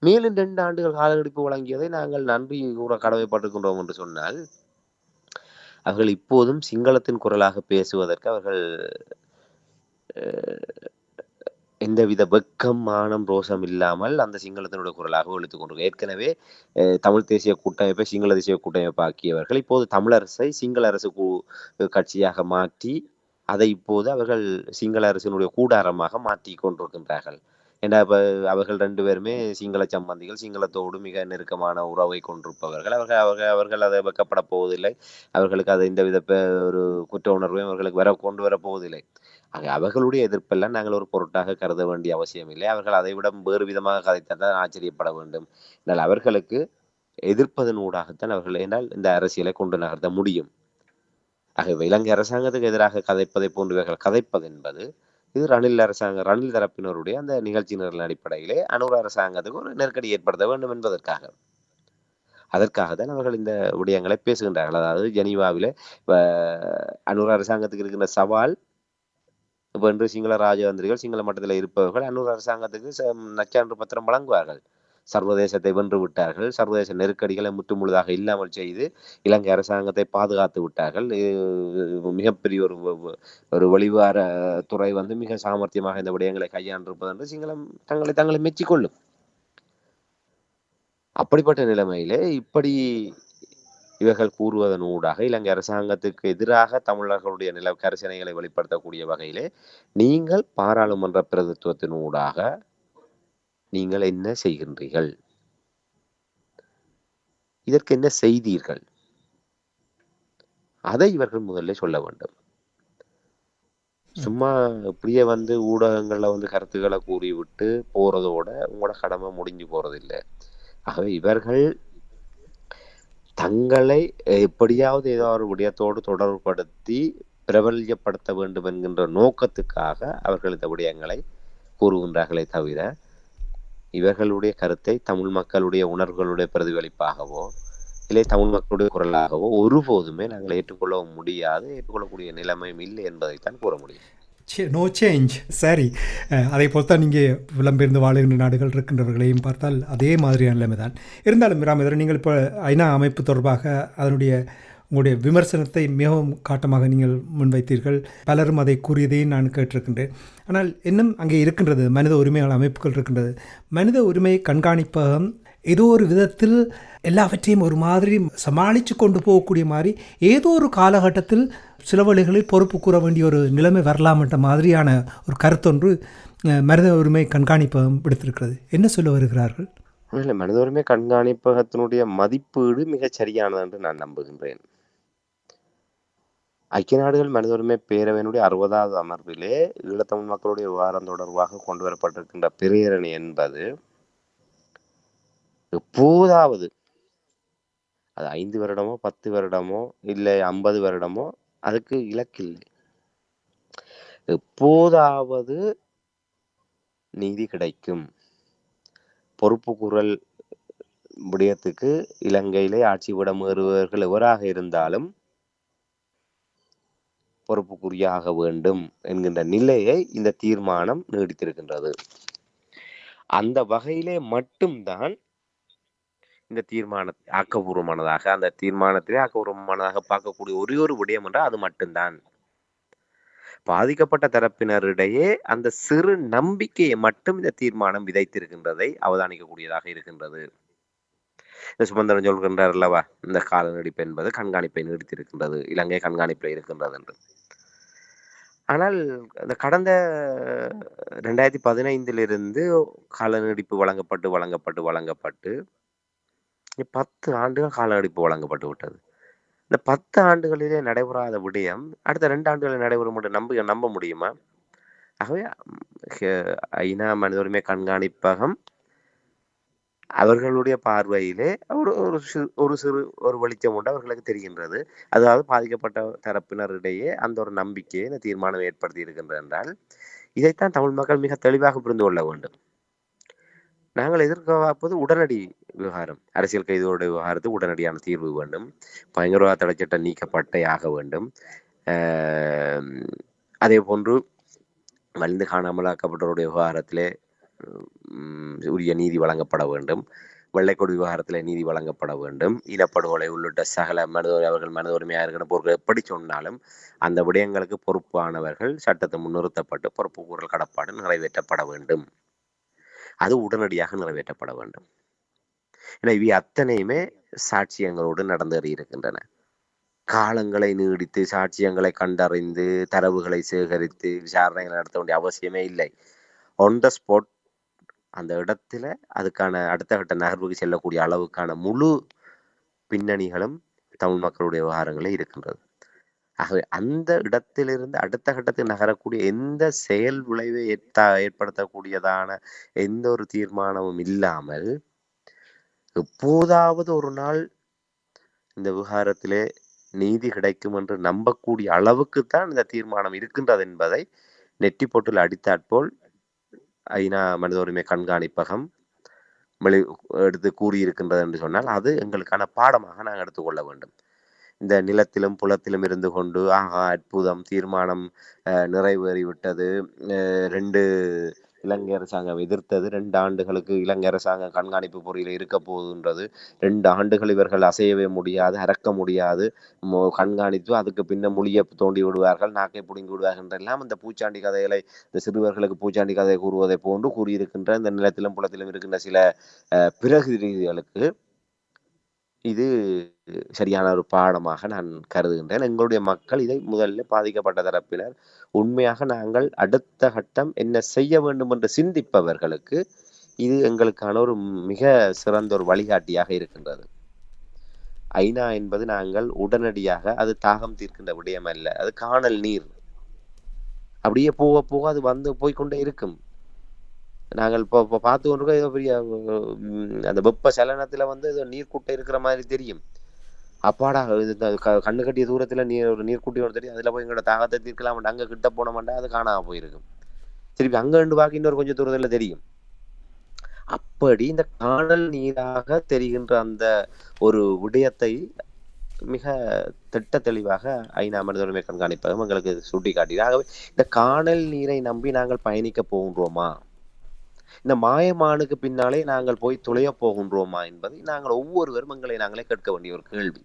மேலும் 2 ஆண்டுகள் காலநடிப்பு வழங்கியதை நாங்கள் நன்றி கூற கடமைப்பட்டிருக்கின்றோம் என்று சொன்னால், அவர்கள் இப்போதும் சிங்களத்தின் குரலாக பேசுவதற்கு அவர்கள் எந்தவித வெக்கம், மானம், ரோஷம் இல்லாமல் அந்த சிங்களத்தினுடைய குரலாக ஒலித்துக் கொண்டு ஏற்கனவே தமிழ் தேசிய கூட்டமைப்பை சிங்கள தேசிய கூட்டமைப்பு ஆக்கியவர்கள் இப்போது தமிழரசை சிங்கள அரசு கட்சியாக மாற்றி அதை இப்போது அவர்கள் சிங்கள அரசினுடைய கூடாரமாக மாற்றி கொண்டிருக்கின்றார்கள். ஏன்னா இப்ப அவர்கள் 2 பேருமே சிங்கள சம்பந்திகள், சிங்களத்தோடு மிக நெருக்கமான உறவை கொண்டிருப்பவர்கள். அவர்கள் அதை வெக்கப்பட போவதில்லை. அவர்களுக்கு அதை எந்தவித ஒரு குற்ற உணர்வையும் அவர்களுக்கு கொண்டு வர போவதில்லை. அவர்களுடைய எதிர்ப்பெல்லாம் நாங்கள் ஒரு பொருட்டாக கருத வேண்டிய அவசியம் இல்லை. அவர்கள் அதை விட வேறு விதமாக கதைத்தான் ஆச்சரியப்பட வேண்டும். என்றால் அவர்களுக்கு எதிர்ப்பதன் ஊடாகத்தான் அவர்கள் என்றால் இந்த அரசியலை கொண்டு நகர்த்த முடியும். ஆகவே இலங்கை அரசாங்கத்துக்கு எதிராக கதைப்பதை போன்று இவர்கள் கதைப்பது என்பது இது ரணில் தரப்பினருடைய அந்த நிகழ்ச்சி நிரலின் அடிப்படையிலே அனுர அரசாங்கத்துக்கு ஒரு நெருக்கடி ஏற்படுத்த வேண்டும் என்பதற்காக. அதற்காக தான் அவர்கள் இந்த விடயங்களை பேசுகின்றார்கள். அதாவது ஜெனீவாவிலே அனுர அரசாங்கத்துக்கு இருக்கின்ற சவால், இப்ப இன்று சிங்கள ராஜதந்திரிகள் சிங்கள மட்டத்தில் இருப்பவர்கள் அன்னூர் அரசாங்கத்துக்கு நச்சான்று பத்திரம் வழங்குவார்கள். சர்வதேசத்தை வென்று விட்டார்கள், சர்வதேச நெருக்கடிகளை முற்றுமுழுதாக இல்லாமல் செய்து இலங்கை அரசாங்கத்தை பாதுகாத்து விட்டார்கள். மிகப்பெரிய ஒரு வெளிவார துறை வந்து மிக சாமர்த்தியமாக இந்த விடயங்களை கையாண்டிருப்பது என்று சிங்களம் தங்களை மெச்சிக்கொள்ளும். அப்படிப்பட்ட நிலைமையிலே இப்படி இவர்கள் கூறுவதன் ஊடாக இலங்கை அரசாங்கத்துக்கு எதிராக தமிழர்களுடைய நில கரிசனைகளை வெளிப்படுத்தக்கூடிய வகையிலே நீங்கள் பாராளுமன்ற பிரதித்துவத்தின் ஊடாக நீங்கள் என்ன செய்கின்றீர்கள், இதற்கு என்ன செய்தீர்கள், அதை இவர்கள் முதல்ல சொல்ல வேண்டும். சும்மா இப்படியே வந்து ஊடகங்கள்ல வந்து கருத்துக்களை கூறிவிட்டு போறதோட உங்களோட கடமை முடிஞ்சு போறதில்லை. ஆகவே இவர்கள் தங்களை எப்படியாவது ஏதோ ஒரு விடயத்தோடு தொடர்புபடுத்தி பிரபல்யப்படுத்த வேண்டும் என்கின்ற நோக்கத்துக்காக அவர்கள் இந்த விடயங்களை கூறுகின்றார்களே தவிர இவர்களுடைய கருத்தை தமிழ் மக்களுடைய உணர்வுகளுடைய பிரதிபலிப்பாகவோ இல்லை தமிழ் மக்களுடைய குரலாகவோ ஒருபோதுமே நாங்கள் ஏற்றுக்கொள்ளவும் முடியாது, ஏற்றுக்கொள்ளக்கூடிய நிலைமையும் இல்லை என்பதைத்தான் கூற முடியும். No change. சரி, அதை போல்தான் நீங்கள் புலம்பெயர்ந்து வாழுகின்ற நாடுகள் இருக்கின்றவர்களையும் பார்த்தால் அதே மாதிரியான நிலைமை தான். இருந்தாலும் ராமேந்திரன், நீங்கள் இப்போ ஐநா அமைப்பு தொடர்பாக அதனுடைய உங்களுடைய விமர்சனத்தை மிகவும் காட்டமாக நீங்கள் முன்வைத்தீர்கள். பலரும் அதை கூறியதையும் நான் கேட்டிருக்கின்றேன். ஆனால் இன்னும் அங்கே இருக்கின்றது மனித உரிமைகள் அமைப்புகள் இருக்கின்றது. மனித உரிமை கண்காணிப்பகம் ஏதோ ஒரு விதத்தில் எல்லாவற்றையும் ஒரு மாதிரி சமாளித்து கொண்டு போகக்கூடிய மாதிரி ஏதோ ஒரு காலகட்டத்தில் சில வழிகளில் பொறுப்பு கூற வேண்டிய ஒரு நிலைமை வரலாமன்ற மாதிரியான ஒரு கருத்தொன்று மனித உரிமை கண்காணிப்பகம் விடுத்திருக்கிறது. என்ன சொல்ல வருகிறார்கள்? இல்லை, மனித உரிமை கண்காணிப்பகத்தினுடைய மதிப்பீடு மிகச் சரியானது என்று நான் நம்புகின்றேன். ஐக்கிய நாடுகள் மனித உரிமை பேரவையினுடைய 60வது அமர்விலே ஈழத்தமிழ் மக்களுடைய விவகாரம் தொடர்பாக கொண்டு வரப்பட்டிருக்கின்ற பிரேரணை என்பது எப்போதாவது அது 5 வருடமோ 10 வருடமோ இல்லை 50 வருடமோ அதுக்கு இலக்கில்லை. எப்போதாவது நீதி கிடைக்கும். பொறுப்பு குரல் விடயத்துக்கு இலங்கையிலே ஆட்சி விடமேறுபவர்கள் எவராக இருந்தாலும் பொறுப்புக்குரியாக வேண்டும் என்கின்ற நிலையை இந்த தீர்மானம் நீடித்திருக்கின்றது. அந்த வகையிலே மட்டும்தான் இந்த தீர்மானத்தை ஆக்கப்பூர்வமானதாக, அந்த தீர்மானத்திலே ஆக்கப்பூர்வமானதாக பார்க்கக்கூடிய ஒரே ஒரு விடயம் என்றால் அது மட்டும்தான். பாதிக்கப்பட்ட தரப்பினரிடையே அந்த சிறு நம்பிக்கையை மட்டும் இந்த தீர்மானம் விதைத்திருக்கின்றதை அவதானிக்கக்கூடியதாக இருக்கின்றது. இந்த சுமந்திரன் சொல்கின்றார் அல்லவா, இந்த கால நீடிப்பு என்பது கண்காணிப்பை நீடித்திருக்கின்றது, இலங்கை கண்காணிப்பில் இருக்கின்றது என்று. ஆனால் இந்த கடந்த 2015 கால நீடிப்பு வழங்கப்பட்டு 10 ஆண்டுகள் கால நீடிப்பு வழங்கப்பட்டு விட்டது. இந்த 10 ஆண்டுகளிலே நடைபெறாத விடயம் அடுத்த 2 ஆண்டுகளில் நடைபெறும் என்று நம்ப முடியுமா? ஆகவே ஐநா மனித உரிமை கண்காணிப்பகம் அவர்களுடைய பார்வையிலே ஒரு சிறு வெளிச்சம் உண்டு அவர்களுக்கு தெரிகின்றது. அதாவது பாதிக்கப்பட்ட தரப்பினரிடையே அந்த ஒரு நம்பிக்கையை இந்த தீர்மானம் ஏற்படுத்தி இருக்கின்றது என்றால் இதைத்தான் தமிழ் மக்கள் மிக தெளிவாக புரிந்து கொள்ள வேண்டும். நாங்கள் எதிர்பார்ப்பது உடனடி விவகாரம். அரசியல் கைதிகளுடைய விவகாரத்துக்கு உடனடியான தீர்வு வேண்டும். பயங்கரவாத தடை சட்டம் நீக்கப்பட்டே ஆக வேண்டும். அதே போன்று மலிந்து காணாமலாக்கப்பட்டவருடைய விவகாரத்திலே உரிய நீதி வழங்கப்பட வேண்டும். வெள்ளைக்கொடி விவகாரத்தில் நீதி வழங்கப்பட வேண்டும். இனப்படுகொலை உள்ளிட்ட சகல அவர்கள் மனித உரிமையாளர்கள் பொருட்கள் எப்படி சொன்னாலும் அந்த விடயங்களுக்கு பொறுப்பானவர்கள் சட்டத்தை முன்னிறுத்தப்பட்டு பொறுப்பு கூறல் கடப்பாடு நிறைவேற்றப்பட வேண்டும். அது உடனடியாக நிறைவேற்றப்பட வேண்டும். ஏன்னா இவை அத்தனையுமே சாட்சியங்களோடு நடந்தேறி இருக்கின்றன. காலங்களை நீடித்து சாட்சியங்களை கண்டறிந்து தரவுகளை சேகரித்து விசாரணைகளை நடத்த வேண்டிய அவசியமே இல்லை. ஆன் த ஸ்பாட் அந்த இடத்துல அதுக்கான அடுத்த கட்ட நகர்வுக்கு செல்லக்கூடிய அளவுக்கான முழு பின்னணிகளும் தமிழ் மக்களுடைய விவகாரங்களே இருக்கின்றது. ஆகவே அந்த இடத்திலிருந்து அடுத்த கட்டத்தில் நகரக்கூடிய எந்த செயல் விளைவை ஏற்படுத்தக்கூடியதான எந்த ஒரு தீர்மானமும் இல்லாமல் எப்போதாவது ஒரு நாள் இந்த விவகாரத்திலே நீதி கிடைக்கும் என்று நம்பக்கூடிய அளவுக்குத்தான் இந்த தீர்மானம் இருக்கின்றது என்பதை நெட்டி போட்டில் அடித்தாற்போல் ஐநா மனித உரிமை கண்காணிப்பகம் எடுத்து கூறியிருக்கின்றது என்று சொன்னால் அது எங்களுக்கான பாடமாக நாங்கள் எடுத்துக்கொள்ள வேண்டும். இந்த நிலத்திலும் புலத்திலும் இருந்து கொண்டு அற்புதம், தீர்மானம் நிறைவேறிவிட்டது, 2 இலங்கை அரசாங்கம் எதிர்த்தது, 2 ஆண்டுகளுக்கு இலங்கை அரசாங்கம் கண்காணிப்பு பொறியில் இருக்க போகுதுன்றது, 2 ஆண்டுகள் இவர்கள் அசையவே முடியாது, அறக்க முடியாது, கண்காணித்து அதுக்கு பின்ன மொழியை தோண்டி விடுவார்கள், நாக்கை பிடுங்கி விடுவார்கள் என்றெல்லாம் இந்த பூச்சாண்டி கதைகளை, இந்த சிறுவர்களுக்கு பூச்சாண்டி கதை கூறுவதை போன்று கூறியிருக்கின்ற இந்த நிலத்திலும் புலத்திலும் இருக்கின்ற சில பிரதிநிதிகளுக்கு இது சரியான ஒரு பாடமாக நான் கருதுகின்றேன். எங்களுடைய மக்கள் இதை முதல்ல பாதிக்கப்பட்ட தரப்பினர் உண்மையாக நாங்கள் அடுத்த கட்டம் என்ன செய்ய வேண்டும் என்று சிந்திப்பவர்களுக்கு இது எங்களுக்கான ஒரு மிக சிறந்த ஒரு வழிகாட்டியாக இருக்கின்றது. ஐநா என்பது நாங்கள் உடனடியாக அது தாகம் தீர்க்கின்ற விடயம் அல்ல, அது காணல் நீர். அப்படியே போக போக அது வந்து போய்கொண்டே இருக்கும். நாங்கள் இப்போ பார்த்து கொண்டிருக்கோம், ஏதோ பெரிய அந்த வெப்ப சலனத்துல ஏதோ நீர்க்குட்டை இருக்கிற மாதிரி தெரியும். அப்பாடா கண்ணு கட்டிய தூரத்துல ஒரு நீர்க்குட்டியோட தெரியும், அதுல போய் எங்களோட தாகத்தை தீர்க்கலாம், அங்க கிட்ட போனோம்டா அது காணாம போயிருக்கும். திருப்பி அங்க ரெண்டு பாக்கி இன்னொரு கொஞ்சம் தூரத்துல தெரியும். அப்படி இந்த காணல் நீராக தெரிகின்ற அந்த ஒரு விடயத்தை மிக திட்ட தெளிவாக ஐநா மனித உரிமை கண்காணிப்பகம் எங்களுக்கு சுட்டி காட்டியது. ஆகவே இந்த காணல் நீரை நம்பி நாங்கள் பயணிக்க போகின்றோமா, இந்த மாயமானுக்கு பின்னாலே நாங்கள் போய் துளைய போகின்றோமா என்பதை நாங்கள் ஒவ்வொருவரும் எங்களை நாங்களே கேட்க வேண்டிய ஒரு கேள்வி.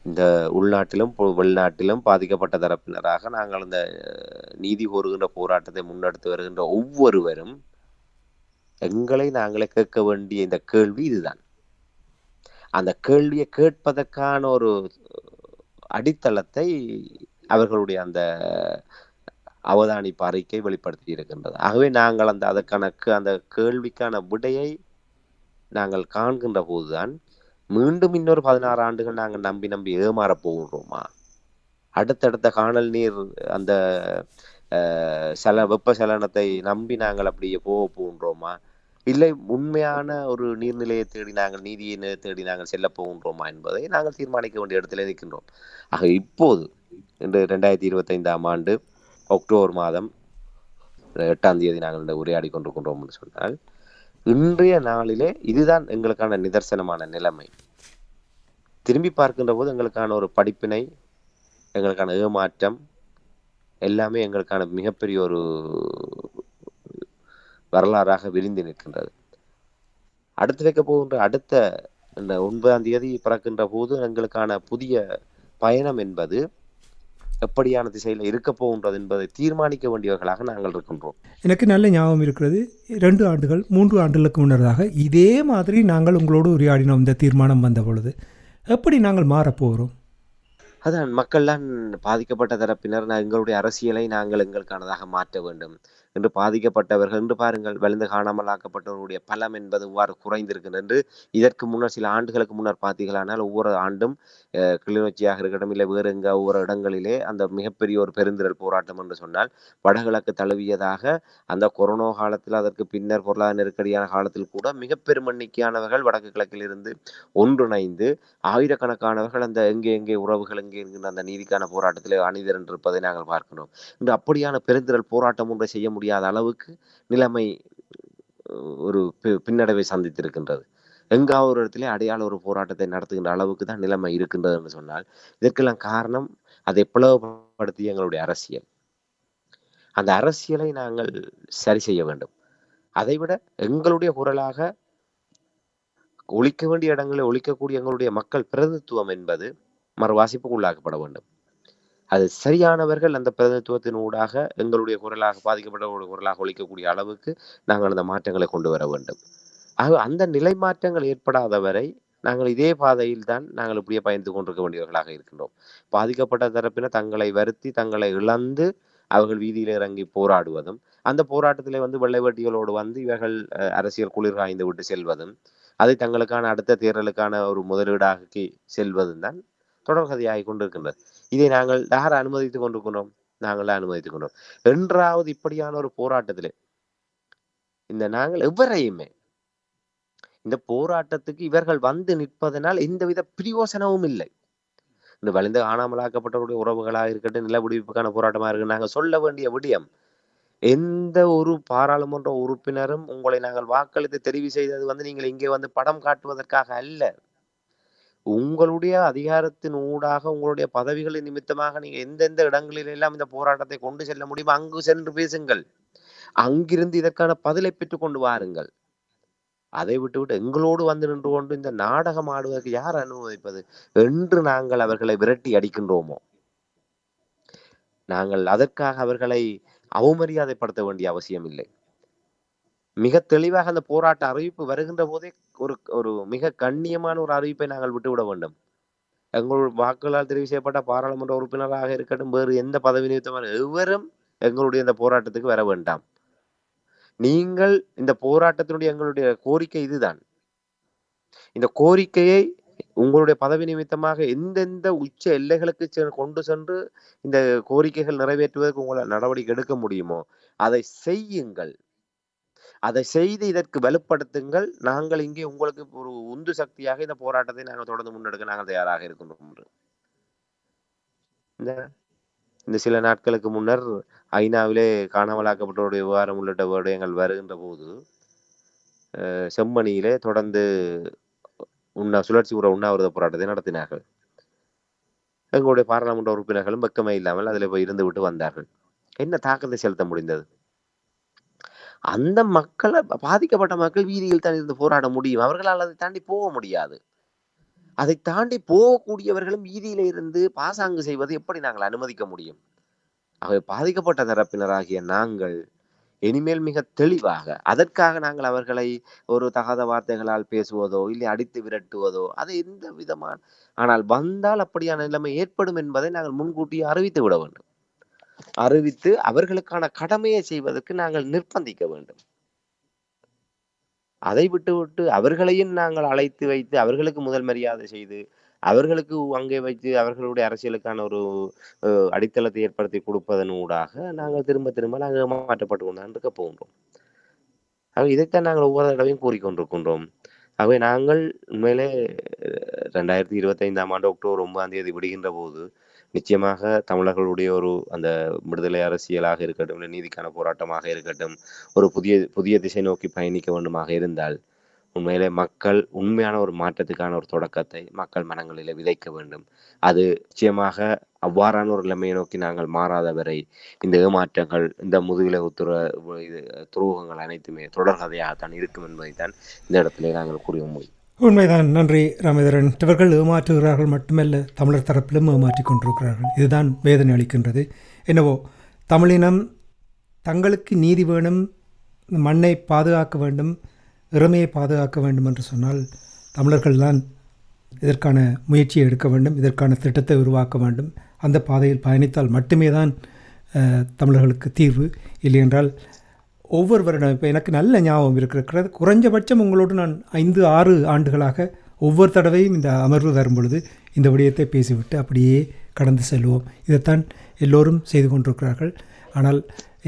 இந்த உள்நாட்டிலும் வெளிநாட்டிலும் பாதிக்கப்பட்ட தரப்பினராக நாங்கள் இந்த நீதி கோருகின்ற போராட்டத்தை முன்னெடுத்து வருகின்ற ஒவ்வொருவரும் எங்களை நாங்களே கேட்க வேண்டிய இந்த கேள்வி இதுதான். அந்த கேள்வியை கேட்பதற்கான ஒரு அடித்தளத்தை அவர்களுடைய அந்த அவதானிப்பு அறிக்கை வெளிப்படுத்தி இருக்கின்றது. ஆகவே நாங்கள் அந்த கேள்விக்கான விடையை நாங்கள் காண்கின்ற போதுதான் மீண்டும் இன்னொரு 16 ஆண்டுகள் நாங்கள் நம்பி ஏமாறப் போகின்றோமா, அடுத்தடுத்த காணல் நீர் அந்த வெப்ப சலனத்தை நம்பி நாங்கள் அப்படியே போகின்றோமா, இல்லை உண்மையான ஒரு நீர்நிலையை தேடி நாங்கள் நீதியை தேடி நாங்கள் செல்ல போகின்றோமா என்பதை நாங்கள் தீர்மானிக்க வேண்டிய இடத்துல இருக்கின்றோம். ஆக இப்போது இன்று 2025ஆம் ஆண்டு அக்டோபர் மாதம் 8ஆம் தேதி நாங்கள் உரையாடி கொண்டிருக்கின்றோம் என்று சொன்னால் இன்றைய நாளிலே இதுதான் எங்களுக்கான நிதர்சனமான நிலைமை. திரும்பி பார்க்கின்ற போது எங்களுக்கான ஒரு படிப்பினை எங்களுக்கான ஏமாற்றம் எல்லாமே எங்களுக்கான மிகப்பெரிய ஒரு வரலாறாக விரிந்து நிற்கின்றது. அடுத்து வைக்க போகின்ற அடுத்த இந்த 9ஆம் தேதி பிறக்கின்ற போது எங்களுக்கான புதிய பயணம் என்பது எப்படியான திசையில் இருக்க போகின்றது என்பதை தீர்மானிக்க வேண்டியவர்களாக நாங்கள் இருக்கின்றோம். எனக்கு நல்ல ஞாபகம் இருக்கிறது. 2 ஆண்டுகள் 3 ஆண்டுகளுக்கு முன்னதாக இதே மாதிரி நாங்கள் உங்களோடு உரையாடினோம் இந்த தீர்மானம் வந்த பொழுது. எப்படி நாங்கள் மாறப்போகிறோம்? அதான் மக்கள்லாம் பாதிக்கப்பட்ட தரப்பினர் எங்களுடைய அரசியலை நாங்கள் எங்களுக்கானதாக மாற்ற வேண்டும் என்று பாதிக்கப்பட்டவர்கள் என்று பாருங்கள், வலிந்து காணாமல் ஆக்கப்பட்டவர்களுடைய பலம் என்பது இவ்வாறு குறைந்திருக்கிறது என்று இதற்கு முன்னர் சில ஆண்டுகளுக்கு முன்னர் பார்த்தீர்களானால் ஒவ்வொரு ஆண்டும் கிளிநொச்சியாக இருக்கட்டும் இல்லை வேறு எங்க ஒவ்வொரு இடங்களிலே அந்த மிகப்பெரிய ஒரு பெருந்திரள் போராட்டம் என்று சொன்னால் வடகிழக்கு தழுவியதாக அந்த கொரோனா காலத்தில் அதற்கு பின்னர் பொருளாதார நெருக்கடியான காலத்தில் கூட மிக பெரும் எண்ணிக்கையானவர்கள் வடக்கு கிழக்கில் இருந்து ஒன்றிணைந்து ஆயிரக்கணக்கானவர்கள் அந்த எங்கே எங்கே உறவுகள் எங்கே என்கின்ற அந்த நீதிக்கான போராட்டத்திலே அணிதிரண்டிருப்பதை நாங்கள் பார்க்கிறோம். இன்று அப்படியான பெருந்திரள் போராட்டம் ஒன்றை செய்ய முடியாத அளவுக்கு நிலைமை ஒரு பின்னடைவை சந்தித்திருக்கின்றது. எங்காவது ஒரு இடத்திலே அடையாள ஒரு போராட்டத்தை நடத்துகின்ற அளவுக்கு தான் நிலைமை இருக்கின்றது என்று சொன்னால் இதற்கெல்லாம் காரணம் அதை பிளவுபடுத்திய எங்களுடைய அரசியல். அந்த அரசியலை நாங்கள் சரி செய்ய வேண்டும். அதைவிட எங்களுடைய குரலாக ஒழிக்க வேண்டிய இடங்களில் ஒழிக்கக்கூடிய எங்களுடைய மக்கள் பிரதிநிதித்துவம் என்பது மறுவாசிப்புக்கு உள்ளாக்கப்பட வேண்டும். அது சரியானவர்கள் அந்த பிரதிநிதித்துவத்தின் ஊடாக எங்களுடைய குரலாக பாதிக்கப்பட்டவர்களுடைய குரலாக ஒழிக்கக்கூடிய அளவுக்கு நாங்கள் அந்த மாற்றங்களை கொண்டு வர வேண்டும். ஆக அந்த நிலை மாற்றங்கள் ஏற்படாத வரை நாங்கள் இதே பாதையில் தான் நாங்கள் இப்படியே பயந்து கொண்டிருக்க வேண்டியவர்களாக இருக்கின்றோம். பாதிக்கப்பட்ட தரப்பினர் தங்களை வருத்தி தங்களை இழந்து அவர்கள் வீதியில் இறங்கி போராடுவதும் அந்த போராட்டத்திலே வெள்ளை வேட்டிகளோடு இவர்கள் அரசியல் குளிர் காய்ந்து விட்டு செல்வதும் அதை தங்களுக்கான அடுத்த தேர்தலுக்கான ஒரு முதலீடாக்கி செல்வதும் தான் தொடர்கதையாகி கொண்டிருக்கின்றது. இதை நாங்கள் யார் அனுமதித்துக் கொண்டிருக்கிறோம்? நாங்கள் அனுமதித்துக் கொண்டோம். என்றாவது இப்படியான ஒரு போராட்டத்திலே நாங்கள் எவரையுமே இந்த போராட்டத்துக்கு இவர்கள் வந்து நிற்பதனால் எந்தவித பிரயோசனமும் இல்லை. இந்த வலிந்து காணாமலாக்கப்பட்டவருடைய உறவுகளாக இருக்கட்டும், நில விடுவிப்புக்கான போராட்டமாக இருக்கு, நாங்கள் சொல்ல வேண்டிய விடயம் எந்த ஒரு பாராளுமன்ற உறுப்பினரும் உங்களை நாங்கள் வாக்களித்து தெரிவு செய்தது நீங்கள் இங்கே படம் காட்டுவதற்காக அல்ல. உங்களுடைய அதிகாரத்தின் ஊடாக உங்களுடைய பதவிகளின் நிமித்தமாக நீங்க எந்தெந்த இடங்களில் எல்லாம் இந்த போராட்டத்தை கொண்டு செல்ல முடியுமோ அங்கு சென்று பேசுங்கள். அங்கிருந்து இதற்கான பதிலை பெற்றுக் கொண்டு வாருங்கள். அதை விட்டுவிட்டு எங்களோடு நின்று கொண்டு இந்த நாடகம் ஆடுவதற்கு யார் அனுமதிப்பது என்று நாங்கள் அவர்களை விரட்டி அடிக்கின்றோமோ, நாங்கள் அதற்காக அவர்களை அவமரியாதைப்படுத்த வேண்டிய அவசியம் இல்லை. மிக தெளிவாக அந்த போராட்ட அறிவிப்பு வருகின்ற போதே ஒரு மிக கண்ணியமான ஒரு அறிவிப்பை நாங்கள் விட்டுவிட வேண்டும். எங்களுடைய வாக்குகளால் தெரிவு செய்யப்பட்ட பாராளுமன்ற உறுப்பினராக இருக்கட்டும், வேறு எந்த பதவி நிமித்தமான எவரும் எங்களுடைய இந்த போராட்டத்துக்கு வர வேண்டாம். நீங்கள் இந்த போராட்டத்தினுடைய எங்களுடைய கோரிக்கை இதுதான். இந்த கோரிக்கையை உங்களுடைய பதவி நிமித்தமாக எந்தெந்த உச்ச எல்லைகளுக்கு கொண்டு சென்று இந்த கோரிக்கைகள் நிறைவேற்றுவதற்கு உங்களால் நடவடிக்கை எடுக்க முடியுமோ அதை செய்யுங்கள். அதை செய்து இதற்கு வலுப்படுத்துங்கள். நாங்கள் இங்கே உங்களுக்கு ஒரு உந்து சக்தியாக இந்த போராட்டத்தை நாங்கள் தொடர்ந்து முன்னெடுக்க நாங்கள் தயாராக இருக்கின்றோம். இந்த சில நாட்களுக்கு முன்னர் ஐநாவிலே காணாமலாக்கப்பட்டவருடைய விவகாரம் உள்ளிட்ட விடயங்கள் வருகின்ற போது செம்மணியிலே தொடர்ந்து சுழற்சி உற உண்ணாவிரத போராட்டத்தை நடத்தினார்கள். எங்களுடைய பாராளுமன்ற உறுப்பினர்களும் வெக்கமே இல்லாமல் அதில் போய் இருந்து விட்டு வந்தார்கள். என்ன தாக்கத்தை செலுத்த முடிந்தது? அந்த மக்களை பாதிக்கப்பட்ட மக்கள் வீதியில் தான் இருந்து போராட முடியும். அவர்களால் அதை தாண்டி போக முடியாது. அதை தாண்டி போகக்கூடியவர்களும் வீதியில இருந்து பாசாங்கு செய்வது எப்படி நாங்கள் அனுமதிக்க முடியும்? ஆகவே பாதிக்கப்பட்ட தரப்பினராகிய நாங்கள் இனிமேல் மிக தெளிவாக அதற்காக நாங்கள் அவர்களை ஒரு தகாத வார்த்தைகளால் பேசுவதோ இல்லை அடித்து விரட்டுவதோ அது எந்த விதமான ஆனால் வந்தால் அப்படியான நிலைமை ஏற்படும் என்பதை நாங்கள் முன்கூட்டியே அறிவித்து விட வேண்டும். அறிவித்து அவர்களுக்கான கடமையை செய்வதற்கு நாங்கள் நிர்பந்திக்க வேண்டும். அதை விட்டு அவர்களையும் நாங்கள் அழைத்து வைத்து அவர்களுக்கு முதல் மரியாதை செய்து அவர்களுக்கு அங்கே வைத்து அவர்களுடைய அரசியலுக்கான ஒரு அடித்தளத்தை ஏற்படுத்தி கொடுப்பதன் ஊடாக நாங்கள் திரும்ப நாங்கள் மாற்றப்பட்டு கொண்டு இருக்க போகின்றோம். இதைத்தான் நாங்கள் ஒவ்வொரு தடவையும் கூறிக்கொண்டிருக்கின்றோம். ஆகவே நாங்கள் உண்மையிலே 2025 அக்டோபர் 9 விடுகின்ற போது நிச்சயமாக தமிழர்களுடைய ஒரு அந்த விடுதலை அரசியலாக இருக்கட்டும், நீதிக்கான போராட்டமாக இருக்கட்டும், ஒரு புதிய திசை நோக்கி பயணிக்க வேண்டுமாக இருந்தால் உண்மையிலே மக்கள் உண்மையான ஒரு மாற்றத்துக்கான ஒரு தொடக்கத்தை மக்கள் மனங்களிலே விதைக்க வேண்டும். அது நிச்சயமாக அவ்வாறான ஒரு நிலைமையை நோக்கி நாங்கள் மாறாத வரை இந்த ஏமாற்றங்கள், இந்த முதுகில துரோகங்கள் அனைத்துமே தொடர்கதையாகத்தான் இருக்கும் என்பதைத்தான் இந்த இடத்திலே நாங்கள் கூறிய முடியும். உண்மைதான். நன்றி ராமேந்திரன். இவர்கள் ஏமாற்றுகிறார்கள் மட்டுமல்ல, தமிழர் தரப்பிலும் ஏமாற்றிக் கொண்டிருக்கிறார்கள். இதுதான் வேதனை அளிக்கின்றது. என்னவோ தமிழினம் தங்களுக்கு நீதி வேணும், மண்ணை பாதுகாக்க வேண்டும், இறமையை பாதுகாக்க வேண்டும் என்று சொன்னால் தமிழர்கள்தான் இதற்கான முயற்சியை எடுக்க வேண்டும், இதற்கான திட்டத்தை உருவாக்க வேண்டும். அந்த பாதையில் பயணித்தால் மட்டுமே தான் தமிழர்களுக்கு தீர்வு. இல்லையென்றால் ஒவ்வொரு வருடம், இப்போ எனக்கு நல்ல ஞாபகம் இருக்கிறது, குறைஞ்சபட்சம் உங்களோடு நான் 5-6 ஆண்டுகளாக ஒவ்வொரு தடவையும் இந்த அமர்வு வரும் பொழுது இந்த விடயத்தை பேசிவிட்டு அப்படியே கடந்து செல்வோம். இதைத்தான் எல்லோரும் செய்து கொண்டிருக்கிறார்கள். ஆனால்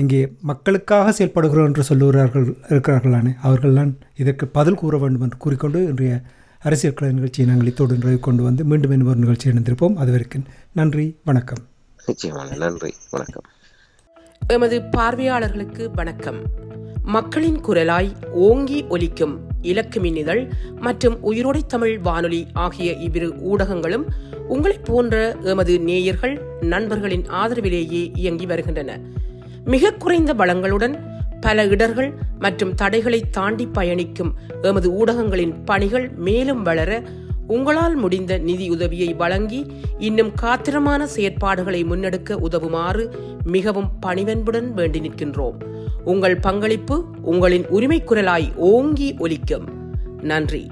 இங்கே மக்களுக்காக செயல்படுகிறோம் என்று சொல்லுகிறார்கள் இருக்கிறார்களானே, அவர்கள்தான் இதற்கு பதில் கூற வேண்டும் என்று கூறிக்கொண்டு இன்றைய அரசியல் கலை நிகழ்ச்சியை நாங்கள் இத்தோடு நிறைவு கொண்டு வந்து மீண்டும் இன்னொரு நிகழ்ச்சி இணைந்திருப்போம். அதுவரைக்கும் நன்றி, வணக்கம். நிச்சயமாக நன்றி, வணக்கம். எமது பார்வையாளர்களுக்கு வணக்கம். மக்களின் குரலாய் ஓங்கி ஒலிக்கும் இலக்கு மின்னிதழ் மற்றும் உயிரோடை தமிழ் வானொலி ஆகிய இவ்விரு ஊடகங்களும் உங்களைப் போன்ற எமது நேயர்கள் நண்பர்களின் ஆதரவிலேயே இயங்கி வருகின்றன. மிக குறைந்த பலங்களுடன் பல இடர்கள் மற்றும் தடைகளை தாண்டி பயணிக்கும் எமது ஊடகங்களின் பணிகள் மேலும் வளர உங்களால் முடிந்த நிதியுதவியை வழங்கி இன்னும் காத்திரமான செயற்பாடுகளை முன்னெடுக்க உதவுமாறு மிகவும் பணிவன்புடன் வேண்டி நிற்கின்றோம். உங்கள் பங்களிப்பு உங்களின் உரிமை குரலாய் ஓங்கி ஒலிக்கும். நன்றி.